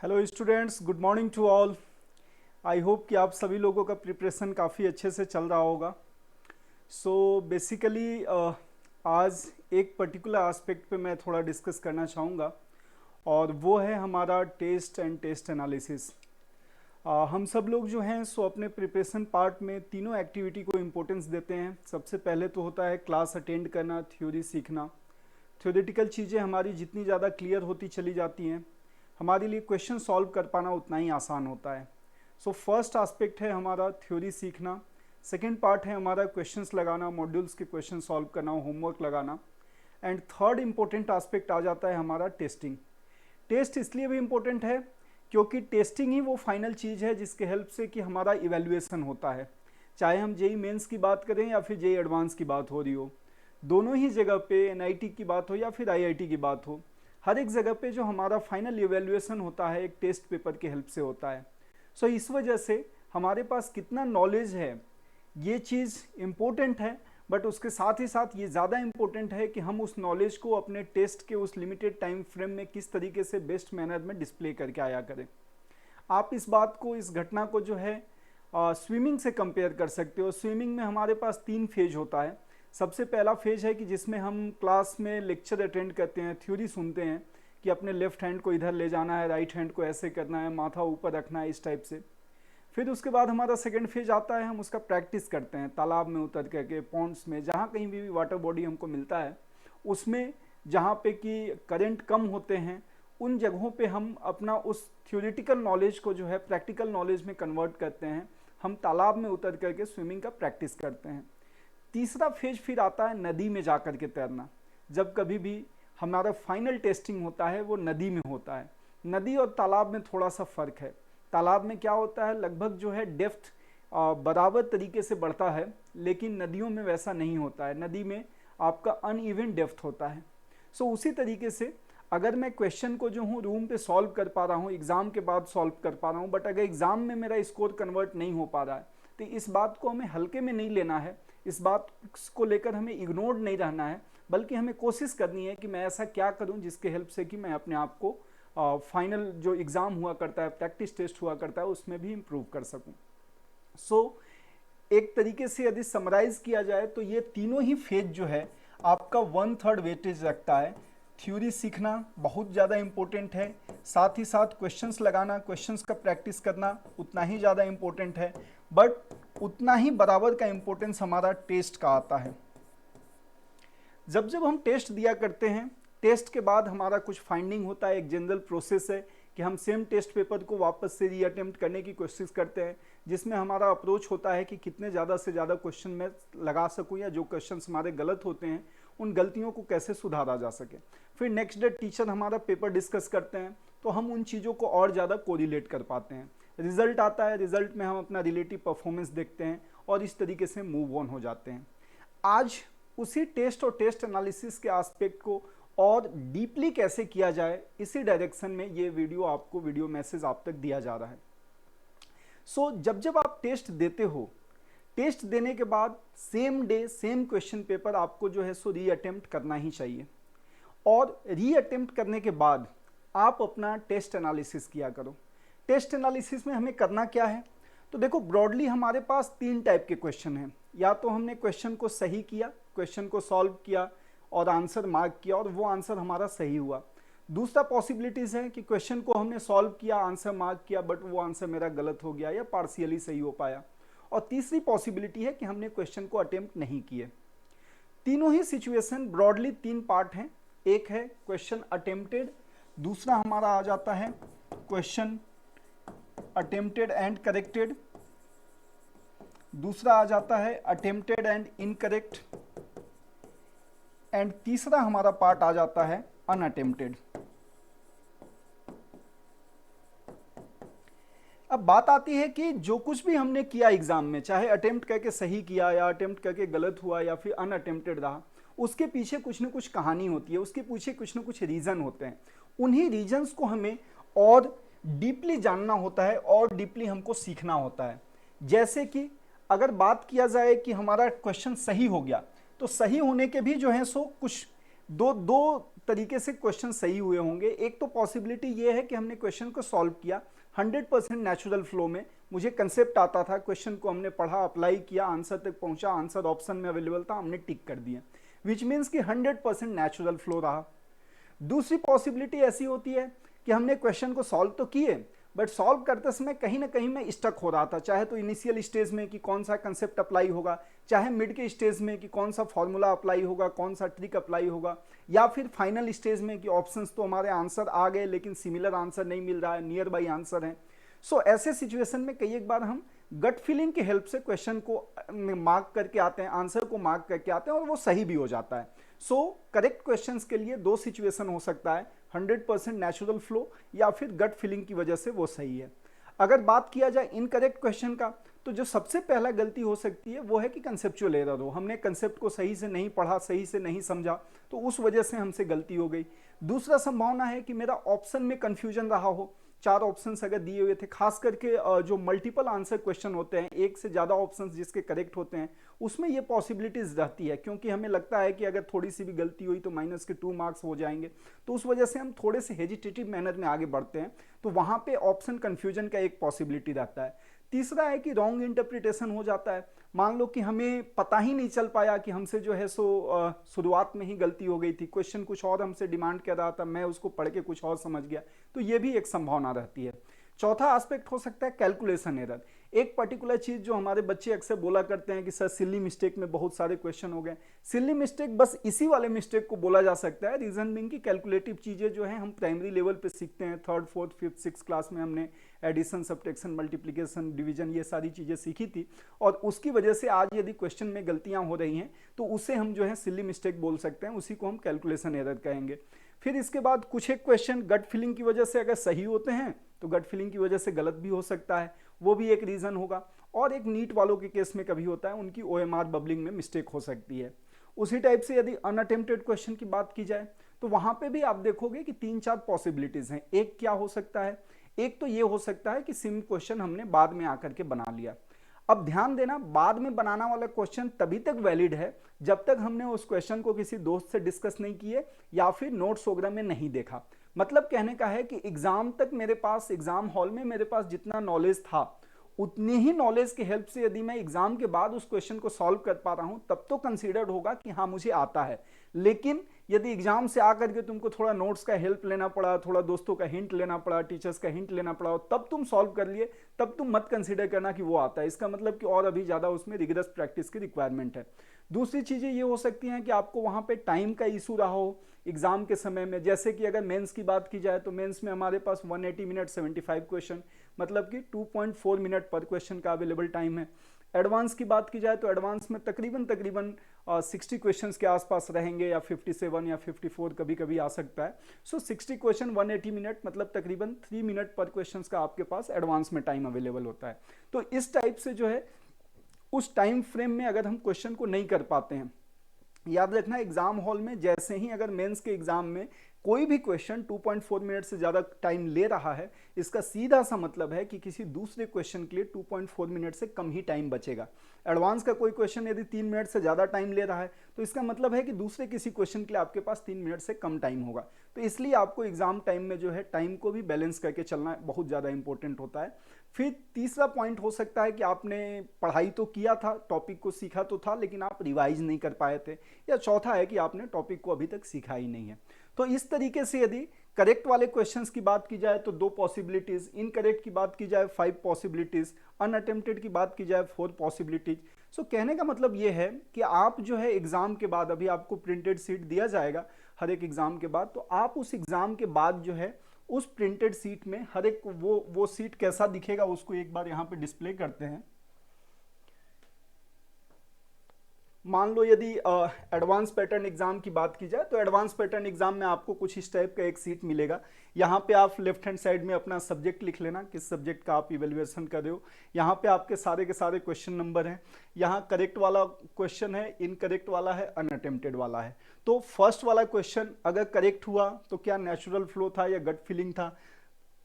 Hello students, good morning to all. I hope कि आप सभी लोगों का प्रिपरेशन काफ़ी अच्छे से चल रहा होगा। सो बेसिकली आज एक पर्टिकुलर एस्पेक्ट पे मैं थोड़ा डिस्कस करना चाहूँगा और वो है हमारा टेस्ट एंड टेस्ट एनालिसिस। हम सब लोग जो हैं सो अपने प्रिपरेशन पार्ट में तीनों एक्टिविटी को इम्पोर्टेंस देते हैं। सबसे पहले तो होता है क्लास अटेंड करना, थ्योरी सीखना। थ्योरेटिकल चीज़ें हमारी जितनी ज़्यादा क्लियर होती चली जाती हैं, हमारे लिए क्वेश्चन सॉल्व कर पाना उतना ही आसान होता है। सो फर्स्ट एस्पेक्ट है हमारा थ्योरी सीखना। सेकंड पार्ट है हमारा क्वेश्चंस लगाना, मॉड्यूल्स के क्वेश्चन सॉल्व करना, होमवर्क लगाना। एंड थर्ड इम्पोर्टेंट एस्पेक्ट आ जाता है हमारा टेस्टिंग। टेस्ट इसलिए भी इम्पोर्टेंट है क्योंकि टेस्टिंग ही वो फाइनल चीज़ है जिसके हेल्प से कि हमारा इवेल्युएशन होता है। चाहे हम जेई मेंस की बात करें या फिर जेई एडवांस की बात हो रही हो, दोनों ही जगह पे एनआईटी की बात हो या फिर आईआईटी की बात हो, हर एक जगह पे जो हमारा फाइनल इवेल्युएशन होता है एक टेस्ट पेपर के हेल्प से होता है। सो इस वजह से हमारे पास कितना नॉलेज है ये चीज़ इम्पोर्टेंट है, बट उसके साथ ही साथ ये ज़्यादा इम्पोर्टेंट है कि हम उस नॉलेज को अपने टेस्ट के उस लिमिटेड टाइम फ्रेम में किस तरीके से बेस्ट मैनर में डिस्प्ले करके आया करें। आप इस बात को, इस घटना को जो है स्विमिंग से कंपेयर कर सकते हो। स्विमिंग में हमारे पास 3 फेज होता है। सबसे पहला फेज है कि जिसमें हम क्लास में लेक्चर अटेंड करते हैं, थ्योरी सुनते हैं कि अपने लेफ्ट हैंड को इधर ले जाना है, राइट हैंड को ऐसे करना है, माथा ऊपर रखना है, इस टाइप से। फिर उसके बाद हमारा सेकंड फेज आता है, हम उसका प्रैक्टिस करते हैं तालाब में उतर करके, पॉन्ड्स में, जहाँ कहीं भी वाटर बॉडी हमको मिलता है उसमें, जहाँ पे कि करंट कम होते हैं उन जगहों पे हम अपना उस थ्योरेटिकल नॉलेज को जो है प्रैक्टिकल नॉलेज में कन्वर्ट करते हैं। हम तालाब में उतर करके स्विमिंग का प्रैक्टिस करते हैं। तीसरा फेज फिर आता है नदी में जा कर के तैरना। जब कभी भी हमारा फाइनल टेस्टिंग होता है वो नदी में होता है। नदी और तालाब में थोड़ा सा फ़र्क है। तालाब में क्या होता है, लगभग जो है डेप्थ बराबर तरीके से बढ़ता है, लेकिन नदियों में वैसा नहीं होता है। नदी में आपका अनइवन डेप्थ होता है। सो उसी तरीके से अगर मैं क्वेश्चन को जो हूँ रूम पे सॉल्व कर पा रहा हूँ, एग्ज़ाम के बाद सॉल्व कर पा रहा हूँ, बट अगर एग्ज़ाम में मेरा स्कोर कन्वर्ट नहीं हो पा रहा है, तो इस बात को हमें हल्के में नहीं लेना है। इस बात को लेकर हमें इग्नोर नहीं रहना है, बल्कि हमें कोशिश करनी है कि मैं ऐसा क्या करूं जिसके हेल्प से कि मैं अपने आप को फाइनल जो एग्ज़ाम हुआ करता है, प्रैक्टिस टेस्ट हुआ करता है, उसमें भी इम्प्रूव कर सकूं। सो एक तरीके से यदि समराइज किया जाए तो ये तीनों ही फेज जो है आपका 1/3 वेटेज रखता है। थ्योरी सीखना बहुत ज़्यादा इम्पोर्टेंट है, साथ ही साथ क्वेश्चंस लगाना, क्वेश्चंस का प्रैक्टिस करना उतना ही ज़्यादा इम्पोर्टेंट है, बट उतना ही बराबर का इम्पोर्टेंस हमारा टेस्ट का आता है। जब जब हम टेस्ट दिया करते हैं, टेस्ट के बाद हमारा कुछ फाइंडिंग होता है, एक जनरल प्रोसेस है कि हम सेम टेस्ट पेपर को वापस से री अटेम्प्ट करने की कोशिश करते हैं, जिसमें हमारा अप्रोच होता है कि कितने ज़्यादा से ज़्यादा क्वेश्चन मैं लगा सकूं, या जो क्वेश्चन हमारे गलत होते हैं उन गलतियों को कैसे सुधारा जा सके। फिर नेक्स्ट डे टीचर हमारा पेपर डिस्कस करते हैं, तो हम उन चीज़ों को और ज़्यादा कोरिलेट कर पाते हैं। रिजल्ट आता है, रिजल्ट में हम अपना रिलेटिव परफॉर्मेंस देखते हैं और इस तरीके से मूव ऑन हो जाते हैं। आज उसी टेस्ट और टेस्ट एनालिसिस के एस्पेक्ट को और डीपली कैसे किया जाए, इसी डायरेक्शन में ये वीडियो आपको, वीडियो मैसेज आप तक दिया जा रहा है। सो जब जब आप टेस्ट देते हो, टेस्ट देने के बाद same day same question paper आपको जो है सो री अटेम्प्ट करना ही चाहिए। और री अटेम्प्ट करने के बाद आप अपना टेस्ट एनालिसिस किया करो। टेस्ट एनालिसिस में हमें करना क्या है, तो देखो ब्रॉडली हमारे पास 3 टाइप के क्वेश्चन हैं। या तो हमने क्वेश्चन को सही किया, क्वेश्चन को सॉल्व किया और आंसर मार्क किया और वो आंसर हमारा सही हुआ। दूसरा पॉसिबिलिटीज़ है कि क्वेश्चन को हमने सॉल्व किया, आंसर मार्क किया, बट वो आंसर मेरा गलत हो गया या पार्शियली सही हो पाया। और तीसरी पॉसिबिलिटी है कि हमने क्वेश्चन को अटेम्प्ट नहीं किए। तीनों ही सिचुएशन ब्रॉडली 3 पार्ट हैं। एक है क्वेश्चन अटेम्प्टेड, दूसरा हमारा आ जाता है क्वेश्चन अटेम्प्टेड एंड करेक्टेड, दूसरा आ जाता है अटेम्प्टेड एंड इनकरेक्ट, एंड तीसरा हमारा पार्ट आ जाता है अनअटेम्प्टेड। अब बात आती है कि जो कुछ भी हमने किया एग्जाम में, चाहे अटेम्प्ट करके सही किया या अटेम्प्ट करके गलत हुआ या फिर अनअटेम्प्टेड रहा, उसके पीछे कुछ न कुछ कहानी होती है, उसके पीछे कुछ न कुछ रीज़न होते हैं। उन्हीं रीजन्स को हमें और डीपली जानना होता है और डीपली हमको सीखना होता है। जैसे कि अगर बात किया जाए कि हमारा क्वेश्चन सही हो गया, तो सही होने के भी जो है सो कुछ दो तरीके से क्वेश्चन सही हुए होंगे। एक तो पॉसिबिलिटी ये है कि हमने क्वेश्चन को सॉल्व किया 100% नेचुरल फ्लो में, मुझे कंसेप्ट आता था, क्वेश्चन को हमने पढ़ा, अप्लाई किया, आंसर तक पहुंचा, आंसर ऑप्शन में अवेलेबल था, हमने टिक कर दिया, विच मीन्स कि 100% नेचुरल फ्लो रहा। दूसरी पॉसिबिलिटी ऐसी होती है कि हमने क्वेश्चन को सॉल्व तो किए, बट सॉल्व करते समय कहीं ना कहीं मैं स्टक हो रहा था, चाहे तो इनिशियल स्टेज में कि कौन सा कंसेप्ट अप्लाई होगा, चाहे मिड के स्टेज में कि कौन सा फॉर्मूला अप्लाई होगा, कौन सा ट्रिक अप्लाई होगा, या फिर फाइनल स्टेज में कि ऑप्शंस तो हमारे आंसर आ गए लेकिन सिमिलर आंसर नहीं मिल रहा है, नियर बाई आंसर है। सो ऐसे सिचुएशन में कई एक बार हम गट फीलिंग की हेल्प से क्वेश्चन को मार्क करके आते हैं, आंसर को मार्क करके आते हैं और वो सही भी हो जाता है। सो करेक्ट क्वेश्चंस के लिए दो सिचुएशन हो सकता है, 100% नेचुरल फ्लो या फिर गट फीलिंग की वजह से वो सही है। अगर बात किया जाए इनकरेक्ट क्वेश्चन का, तो जो सबसे पहला गलती हो सकती है वो है कि कंसेप्चुअल एरर हो, हमने कंसेप्ट को सही से नहीं पढ़ा, सही से नहीं समझा, तो उस वजह से हमसे गलती हो गई। दूसरा संभावना है कि मेरा ऑप्शन में कंफ्यूजन रहा हो, 4 ऑप्शंस अगर दिए हुए थे, खास करके जो मल्टीपल आंसर क्वेश्चन होते हैं, एक से ज़्यादा ऑप्शंस जिसके करेक्ट होते हैं, उसमें ये पॉसिबिलिटीज़ रहती है, क्योंकि हमें लगता है कि अगर थोड़ी सी भी गलती हुई तो माइनस के 2 मार्क्स हो जाएंगे, तो उस वजह से हम थोड़े से हेजिटेटिव मैनर में आगे बढ़ते हैं, तो वहाँ पे ऑप्शन कन्फ्यूजन का एक पॉसिबिलिटी रहता है। तीसरा है कि रॉन्ग इंटरप्रिटेशन हो जाता है, मान लो कि हमें पता ही नहीं चल पाया कि हमसे जो है सो शुरुआत में ही गलती हो गई थी, क्वेश्चन कुछ और हमसे डिमांड कर रहा था, मैं उसको पढ़ के कुछ और समझ गया, तो ये भी एक संभावना रहती है। चौथा एस्पेक्ट हो सकता है कैलकुलेशन एरर, एक पर्टिकुलर चीज जो हमारे बच्चे अक्सर बोला करते हैं कि सर सिली मिस्टेक में बहुत सारे क्वेश्चन हो गए, सिली मिस्टेक बस इसी वाले मिस्टेक को बोला जा सकता है, रीजन बिंग की कैलकुलेटिव चीजें जो है हम प्राइमरी लेवल पे सीखते हैं, 3rd 4th 5th 6th class में हमने एडिशन, सब्ट्रैक्शन, मल्टीप्लिकेशन, डिवीजन, ये सारी चीजें सीखी थी, और उसकी वजह से आज यदि क्वेश्चन में गलतियां हो रही हैं तो उसे हम जो है सिली मिस्टेक बोल सकते हैं, उसी को हम कैलकुलेशन एरर कहेंगे। फिर इसके बाद कुछ एक क्वेश्चन गट फीलिंग की वजह से अगर सही होते हैं तो गट फीलिंग की वजह से गलत भी हो सकता है, वो भी एक रीजन होगा। और एक नीट वालों के केस में कभी होता है, उनकी ओएमआर बबलिंग में मिस्टेक हो सकती है। उसी टाइप से यदि अनअटेम्प्टेड क्वेश्चन की बात की जाए तो वहां पे भी आप देखोगे कि 3-4 पॉसिबिलिटीज हैं। एक क्या हो सकता है, एक तो ये हो सकता है कि सिम क्वेश्चन हमने बाद में आकर के बना लिया। अब ध्यान देना, बाद में बनाना वाला क्वेश्चन तभी तक वैलिड है जब तक हमने उस क्वेश्चन को किसी दोस्त से डिस्कस नहीं किए या फिर नोट्स वगैरह में नहीं देखा। मतलब कहने का है कि एग्जाम तक मेरे पास, एग्जाम हॉल में मेरे पास जितना नॉलेज था, उतनी ही नॉलेज की हेल्प से यदि मैं एग्जाम के बाद उस क्वेश्चन को सॉल्व कर पा रहा हूं तब तो कंसीडर्ड होगा कि हाँ मुझे आता है। लेकिन यदि एग्जाम से आकर के तुमको थोड़ा नोट्स का हेल्प लेना पड़ा, थोड़ा दोस्तों का हिंट लेना पड़ा, टीचर्स का हिंट लेना पड़ा, तब तुम सॉल्व कर लिए, तब तुम मत कंसीडर करना कि वो आता है। इसका मतलब कि और अभी ज्यादा उसमें रिगरस प्रैक्टिस की रिक्वायरमेंट है। दूसरी चीजें ये हो सकती हैं कि आपको वहां पे टाइम का इशू रहा हो एग्जाम के समय में, जैसे कि अगर मेंस की बात की जाए तो मेंस में हमारे पास 180 मिनट 75 क्वेश्चन, मतलब कि 2.4 मिनट पर क्वेश्चन का अवेलेबल टाइम है। एडवांस की बात की जाए तो एडवांस में तकरीबन 60 क्वेश्चंस के आसपास रहेंगे, या 57 या 54 कभी कभी आ सकता है। सो 60 क्वेश्चन 180 मिनट, मतलब तकरीबन 3 मिनट पर क्वेश्चंस का आपके पास एडवांस में टाइम अवेलेबल होता है। तो इस टाइप से जो है उस टाइम फ्रेम में अगर हम क्वेश्चन को नहीं कर पाते हैं, याद रखना एग्जाम हॉल में जैसे ही अगर मेंस के एग्जाम में कोई भी क्वेश्चन 2.4 मिनट से ज्यादा टाइम ले रहा है, इसका सीधा सा मतलब है कि किसी दूसरे क्वेश्चन के लिए 2.4 मिनट से कम ही टाइम बचेगा। एडवांस का कोई क्वेश्चन यदि 3 मिनट से ज्यादा टाइम ले रहा है तो इसका मतलब है कि दूसरे किसी क्वेश्चन के लिए आपके पास 3 मिनट से कम टाइम होगा। तो इसलिए आपको एग्जाम टाइम में जो है टाइम को भी बैलेंस करके चलना बहुत ज्यादा इंपॉर्टेंट होता है। फिर तीसरा पॉइंट हो सकता है कि आपने पढ़ाई तो किया था, टॉपिक को सीखा तो था, लेकिन आप रिवाइज नहीं कर पाए थे, या चौथा है कि आपने टॉपिक को अभी तक सीखा ही नहीं है। तो इस तरीके से यदि करेक्ट वाले क्वेश्चंस की बात की जाए तो 2 पॉसिबिलिटीज, इनकरेक्ट की बात की जाए 5 पॉसिबिलिटीज, अनअटेम्प्टेड की बात की जाए 4 पॉसिबिलिटीज। सो कहने का मतलब ये है कि आप जो है एग्जाम के बाद, अभी आपको प्रिंटेड सीट दिया जाएगा हर एक एग्जाम के बाद, तो आप उस एग्जाम के बाद जो है उस प्रिंटेड सीट में हर एक वो सीट कैसा दिखेगा उसको एक बार यहाँ पे डिस्प्ले करते हैं। मान लो यदि एडवांस पैटर्न एग्जाम की बात की जाए तो एडवांस पैटर्न एग्जाम में आपको कुछ इस टाइप का एक सीट मिलेगा। यहाँ पे आप लेफ्ट हैंड साइड में अपना सब्जेक्ट लिख लेना, किस सब्जेक्ट का आप इवेल्युएशन कर रहे हो। यहाँ पे आपके सारे के सारे क्वेश्चन नंबर हैं। यहाँ करेक्ट वाला क्वेश्चन है, इनकरेक्ट वाला है, अनअटेम्प्टेड वाला है। तो फर्स्ट वाला क्वेश्चन अगर करेक्ट हुआ तो क्या नेचुरल फ्लो था या गट फीलिंग था,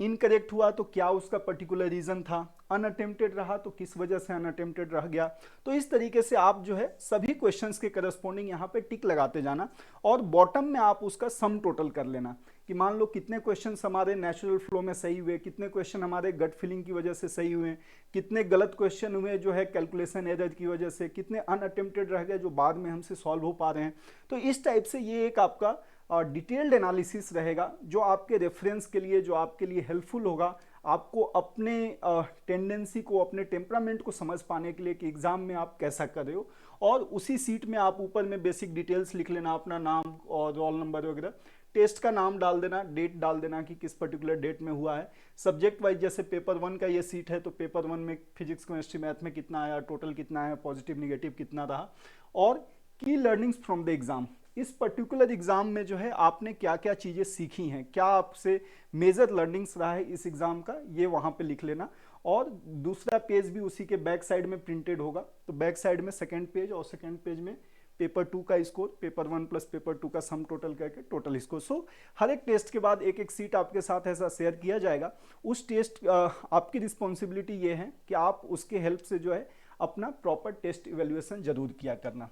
इनकरेक्ट हुआ तो क्या उसका पर्टिकुलर रीजन था, अनअटेम्प्टेड रहा तो किस वजह से अनअटेम्प्टेड रह गया। तो इस तरीके से आप जो है सभी क्वेश्चंस के करस्पॉन्डिंग यहाँ पे टिक लगाते जाना और बॉटम में आप उसका सम टोटल कर लेना कि मान लो कितने क्वेश्चंस हमारे नेचुरल फ्लो में सही हुए, कितने क्वेश्चन हमारे गट फीलिंग की वजह से सही हुए, कितने गलत क्वेश्चन हुए जो है कैलकुलेशन एरर की वजह से, कितने अनअटेम्प्टेड रह गए जो बाद में हमसे सॉल्व हो पा रहे हैं। तो इस टाइप से ये एक आपका डिटेल्ड एनालिसिस रहेगा जो आपके रेफरेंस के लिए, जो आपके लिए हेल्पफुल होगा आपको अपने टेंडेंसी को, अपने टेम्परामेंट को समझ पाने के लिए कि एग्जाम में आप कैसा कर रहे हो। और उसी सीट में आप ऊपर में बेसिक डिटेल्स लिख लेना, अपना नाम और रोल नंबर वगैरह, टेस्ट का नाम डाल देना, डेट डाल देना कि किस पर्टिकुलर डेट में हुआ है। सब्जेक्ट वाइज जैसे पेपर 1 का ये सीट है तो पेपर 1 में फिजिक्स केमिस्ट्री मैथ में कितना आया, टोटल कितना आया, पॉजिटिव निगेटिव कितना रहा, और की लर्निंग्स फ्रॉम द एग्जाम। इस पर्टिकुलर एग्जाम में जो है आपने क्या क्या चीज़ें सीखी हैं, क्या आपसे मेजर लर्निंग्स रहा है इस एग्जाम का, ये वहाँ पे लिख लेना। और दूसरा पेज भी उसी के बैक साइड में प्रिंटेड होगा, तो बैक साइड में सेकंड पेज और सेकंड पेज में पेपर 2 का स्कोर, पेपर 1 प्लस पेपर 2 का सम टोटल करके टोटल स्कोर। सो हर एक टेस्ट के बाद एक एक सीट आपके साथ ऐसा शेयर किया जाएगा। उस टेस्ट आपकी रिस्पॉन्सिबिलिटी ये है कि आप उसके हेल्प से जो है अपना प्रॉपर टेस्ट इवेल्युएशन जरूर किया करना।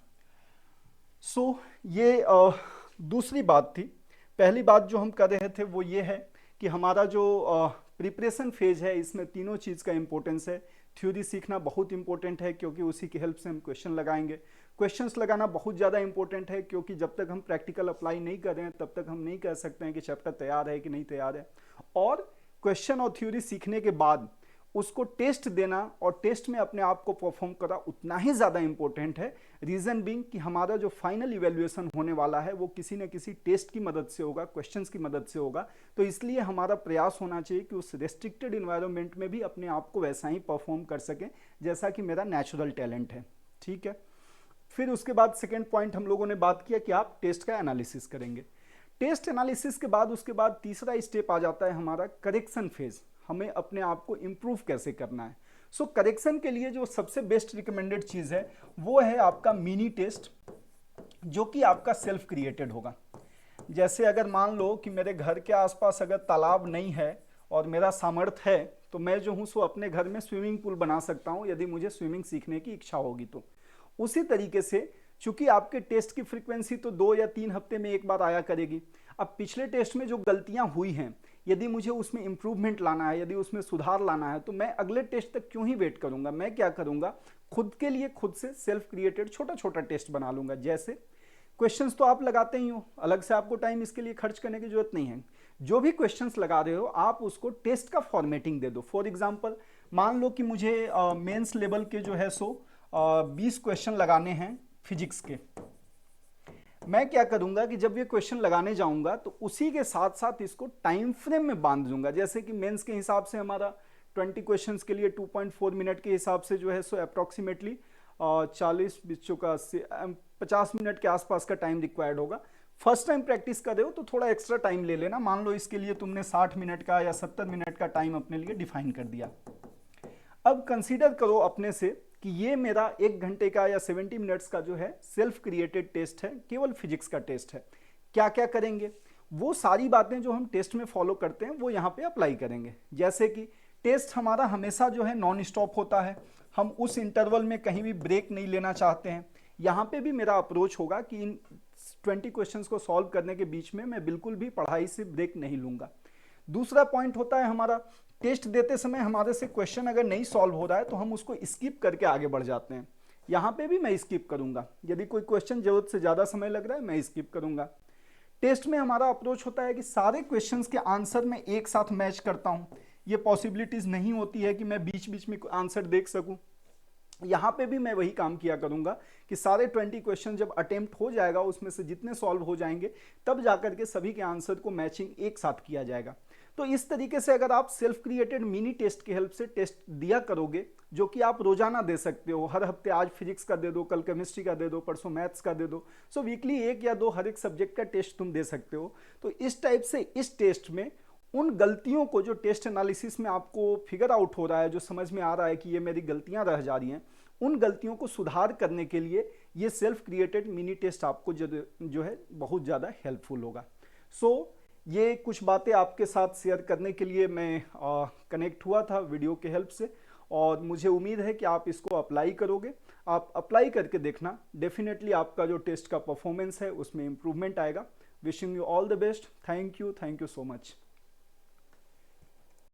सो ये दूसरी बात थी। पहली बात जो हम कर रहे थे वो ये है कि हमारा जो प्रिपरेशन फेज है इसमें तीनों चीज़ का इंपॉर्टेंस है। थ्योरी सीखना बहुत इंपॉर्टेंट है क्योंकि उसी की हेल्प से हम क्वेश्चन लगाएंगे। क्वेश्चंस लगाना बहुत ज़्यादा इंपॉर्टेंट है क्योंकि जब तक हम प्रैक्टिकल अप्लाई नहीं कर रहे हैं तब तक हम नहीं कह सकते हैं कि चैप्टर तैयार है कि नहीं तैयार है। और क्वेश्चन और थ्योरी सीखने के बाद उसको टेस्ट देना और टेस्ट में अपने आप को परफॉर्म करा उतना ही ज़्यादा इंपॉर्टेंट है। रीज़न बीइंग कि हमारा जो फाइनल इवेल्युएशन होने वाला है वो किसी न किसी टेस्ट की मदद से होगा, क्वेश्चंस की मदद से होगा। तो इसलिए हमारा प्रयास होना चाहिए कि उस रेस्ट्रिक्टेड इन्वायरमेंट में भी अपने आप को वैसा ही परफॉर्म कर सकें जैसा कि मेरा नेचुरल टैलेंट है। ठीक है, फिर उसके बाद सेकेंड पॉइंट हम लोगों ने बात किया कि आप टेस्ट का एनालिसिस करेंगे। टेस्ट एनालिसिस के बाद उसके बाद तीसरा स्टेप आ जाता है हमारा करेक्शन फेज। हमें अपने आप को इम्प्रूव कैसे करना है। सो करेक्शन के लिए जो सबसे बेस्ट रिकमेंडेड चीज़ है वो है आपका मिनी टेस्ट, जो कि आपका सेल्फ क्रिएटेड होगा। जैसे अगर मान लो कि मेरे घर के आसपास अगर तालाब नहीं है और मेरा सामर्थ्य है तो मैं जो हूँ सो अपने घर में स्विमिंग पूल बना सकता हूँ यदि मुझे स्विमिंग सीखने की इच्छा होगी तो। उसी तरीके से चूंकि आपके टेस्ट की फ्रीक्वेंसी तो 2 या 3 हफ्ते में एक बार आया करेगी। अब पिछले टेस्ट में जो गलतियां हुई हैं यदि मुझे उसमें इंप्रूवमेंट लाना है, यदि उसमें सुधार लाना है तो मैं अगले टेस्ट तक क्यों ही वेट करूंगा। मैं क्या करूंगा, खुद के लिए खुद से सेल्फ क्रिएटेड छोटा छोटा टेस्ट बना लूंगा। जैसे क्वेश्चंस तो आप लगाते ही हो, अलग से आपको टाइम इसके लिए खर्च करने की जरूरत नहीं है। जो भी क्वेश्चंस लगा रहे हो आप उसको टेस्ट का फॉर्मेटिंग दे दो। फॉर एग्जाम्पल मान लो कि मुझे मेंस लेवल के जो है सो 20 क्वेश्चन लगाने हैं फिजिक्स के। मैं क्या करूंगा कि जब ये क्वेश्चन लगाने जाऊंगा तो उसी के साथ साथ इसको टाइम फ्रेम में बांध दूंगा। जैसे कि मेंस के हिसाब से हमारा 20 क्वेश्चंस के लिए 2.4 मिनट के हिसाब से जो है सो अप्रॉक्सीमेटली 40 बच्चों का 50 मिनट के आसपास का टाइम रिक्वायर्ड होगा। फर्स्ट टाइम प्रैक्टिस कर रहे हो तो थोड़ा एक्स्ट्रा टाइम ले लेना। मान लो इसके लिए तुमने 60 मिनट का या 70 मिनट का टाइम अपने लिए डिफाइन कर दिया। अब कंसीडर करो अपने से कि ये मेरा 1 घंटे का या 70 मिनट्स का जो है सेल्फ क्रिएटेड टेस्ट है, केवल फिजिक्स का टेस्ट है। क्या क्या करेंगे, वो सारी बातें जो हम टेस्ट में फॉलो करते हैं वो यहाँ पे अप्लाई करेंगे। जैसे कि टेस्ट हमारा हमेशा जो है नॉन स्टॉप होता है, हम उस इंटरवल में कहीं भी ब्रेक नहीं लेना चाहते हैं। यहाँ पे भी मेरा अप्रोच होगा कि इन 20 क्वेश्चंस को सॉल्व करने के बीच में मैं बिल्कुल भी पढ़ाई से ब्रेक नहीं लूंगा। दूसरा पॉइंट होता है हमारा टेस्ट देते समय हमारे से क्वेश्चन अगर नहीं सॉल्व हो रहा है तो हम उसको स्किप करके आगे बढ़ जाते हैं। यहाँ पे भी मैं स्किप करूंगा, यदि कोई क्वेश्चन जरूरत से ज़्यादा समय लग रहा है मैं स्किप करूंगा। टेस्ट में हमारा अप्रोच होता है कि सारे क्वेश्चंस के आंसर में एक साथ मैच करता हूँ। ये पॉसिबिलिटीज़ नहीं होती है कि मैं बीच बीच में आंसर देख सकूँ। यहाँ पे भी मैं वही काम किया करूंगा कि सारे 20 क्वेश्चन जब अटेम्प्ट हो जाएगा उसमें से जितने सॉल्व हो जाएंगे तब जाकर के सभी के आंसर को मैचिंग एक साथ किया जाएगा। तो इस तरीके से अगर आप सेल्फ क्रिएटेड मिनी टेस्ट की हेल्प से टेस्ट दिया करोगे, जो कि आप रोजाना दे सकते हो, हर हफ्ते आज फिजिक्स का दे दो, कल केमिस्ट्री का दे दो, परसों मैथ्स का दे दो, सो वीकली 1 या 2 हर एक सब्जेक्ट का टेस्ट तुम दे सकते हो। तो इस टाइप से इस टेस्ट में उन गलतियों को जो टेस्ट एनालिसिस में आपको फिगर आउट हो रहा है, जो समझ में आ रहा है कि ये मेरी गलतियां रह जा रही हैं, उन गलतियों को सुधार करने के लिए ये सेल्फ क्रिएटेड मिनी टेस्ट आपको जो है बहुत ज़्यादा हेल्पफुल होगा। सो ये कुछ बातें आपके साथ शेयर करने के लिए मैं कनेक्ट हुआ था वीडियो के हेल्प से, और मुझे उम्मीद है कि आप इसको अप्लाई करोगे। आप अप्लाई करके देखना, डेफिनेटली आपका जो टेस्ट का परफॉर्मेंस है उसमें इम्प्रूवमेंट आएगा। Wishing you all the best. Thank you so much.